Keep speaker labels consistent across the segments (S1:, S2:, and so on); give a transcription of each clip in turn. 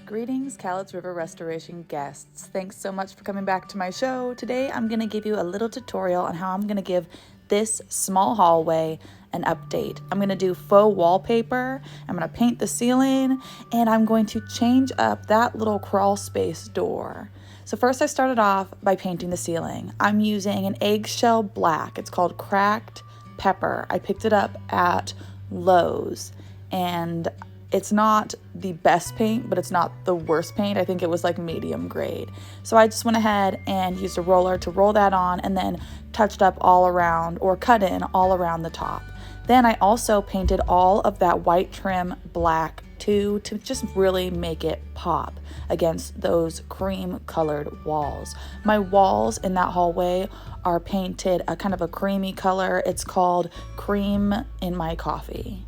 S1: Greetings, Cowlitz River Restoration guests. Thanks so much for coming back to my show. Today I'm going to give you a little tutorial on how I'm going to give this small hallway an update. I'm going to do faux wallpaper, I'm going to paint the ceiling, and I'm going to change up that little crawl space door. So first I started off by painting the ceiling. I'm using an eggshell black. It's called Cracked Pepper. I picked it up at Lowe's, and it's not the best paint, but it's not the worst paint. I think it was like medium grade. So I just went ahead and used a roller to roll that on and then touched up all around, or cut in all around the top. Then I also painted all of that white trim black too, to just really make it pop against those cream colored walls. My walls in that hallway are painted a kind of a creamy color. It's called Cream in My Coffee.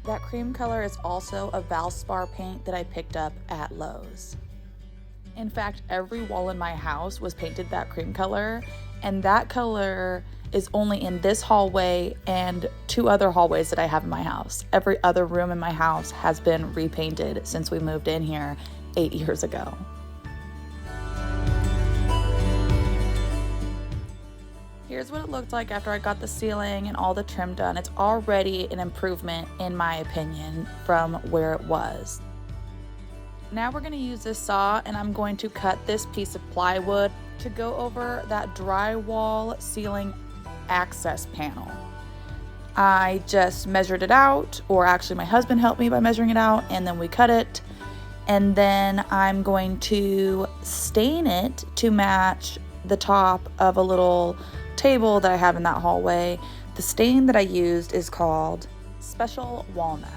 S1: That cream color is also a Valspar paint that I picked up at Lowe's. In fact, every wall in my house was painted that cream color, and that color is only in this hallway and two other hallways that I have in my house. Every other room in my house has been repainted since we moved in here 8 years ago. Here's what it looked like after I got the ceiling and all the trim done. It's already an improvement, in my opinion, from where it was. Now we're going to use this saw, and I'm going to cut this piece of plywood to go over that drywall ceiling access panel. I just measured it out, or actually my husband helped me by measuring it out, and then we cut it. And then I'm going to stain it to match the top of a little table that I have in that hallway. The stain that I used is called Special Walnut,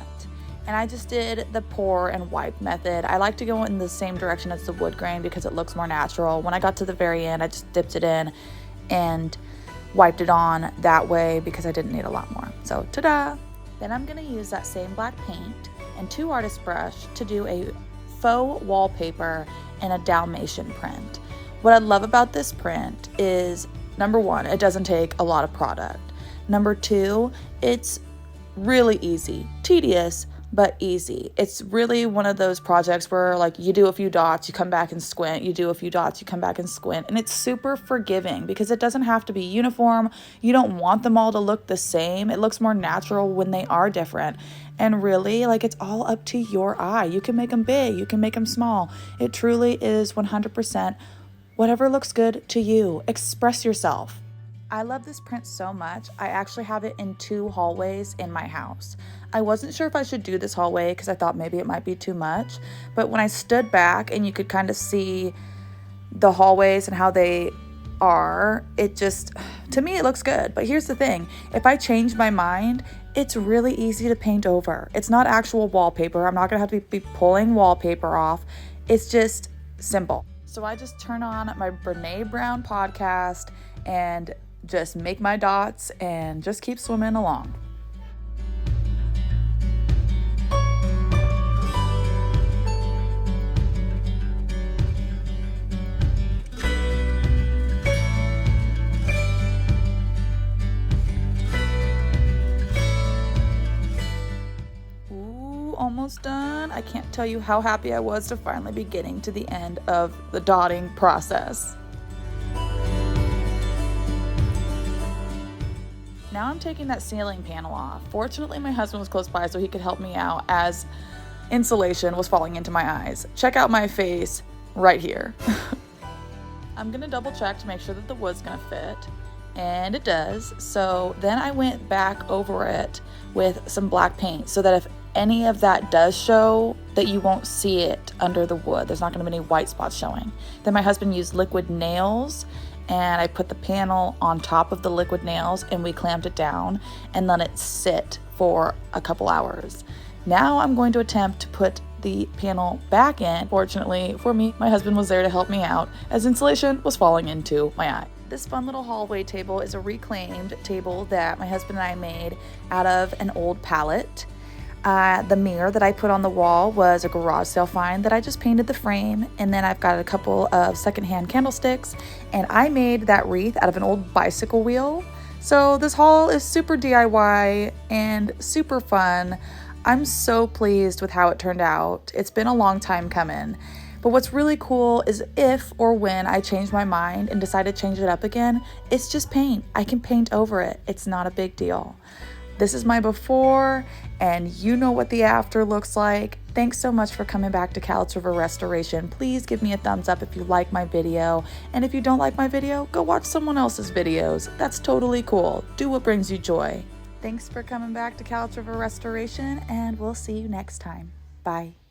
S1: and I just did the pour and wipe method. I like to go in the same direction as the wood grain because it looks more natural. When I got to the very end, I just dipped it in and wiped it on that way because I didn't need a lot more. So ta-da! Then I'm going to use that same black paint and 2 artist brush to do a faux wallpaper and a Dalmatian print. What I love about this print is, number 1, it doesn't take a lot of product. Number 2, it's really easy. Tedious, but easy. It's really one of those projects where, like, you do a few dots, you come back and squint, you do a few dots, you come back and squint, and it's super forgiving because it doesn't have to be uniform. You don't want them all to look the same. It looks more natural when they are different. And really, like, it's all up to your eye. You can make them big, you can make them small. It truly is 100% whatever looks good to you. Express yourself. I love this print so much. I actually have it in 2 hallways in my house. I wasn't sure if I should do this hallway because I thought maybe it might be too much, but when I stood back and you could kind of see the hallways and how they are, it just, to me, it looks good. But here's the thing, if I change my mind, it's really easy to paint over. It's not actual wallpaper. I'm not gonna have to be pulling wallpaper off. It's just simple. So I just turn on my Brene Brown podcast and just make my dots and just keep swimming along. Almost done. I can't tell you how happy I was to finally be getting to the end of the dotting process. Now I'm taking that ceiling panel off. Fortunately, my husband was close by so he could help me out as insulation was falling into my eyes. Check out my face right here. I'm gonna double check to make sure that the wood's gonna fit, and it does. So then I went back over it with some black paint so that if any of that does show, that you won't see it under the wood. There's not going to be any white spots showing. Then my husband used liquid nails, and I put the panel on top of the liquid nails and we clamped it down and let it sit for a couple hours. Now I'm going to attempt to put the panel back in. Fortunately for me, my husband was there to help me out as insulation was falling into my eye. This fun little hallway table is a reclaimed table that my husband and I made out of an old pallet. The mirror that I put on the wall was a garage sale find that I just painted the frame, and then I've got a couple of secondhand candlesticks, and I made that wreath out of an old bicycle wheel. So this haul is super DIY and super fun. I'm so pleased with how it turned out. It's been a long time coming. But what's really cool is if or when I change my mind and decide to change it up again, it's just paint. I can paint over it. It's not a big deal. This is my before, and you know what the after looks like. Thanks so much for coming back to Cowlitz River Restoration. Please give me a thumbs up if you like my video. And if you don't like my video, go watch someone else's videos. That's totally cool. Do what brings you joy. Thanks for coming back to Cowlitz River Restoration, and we'll see you next time. Bye.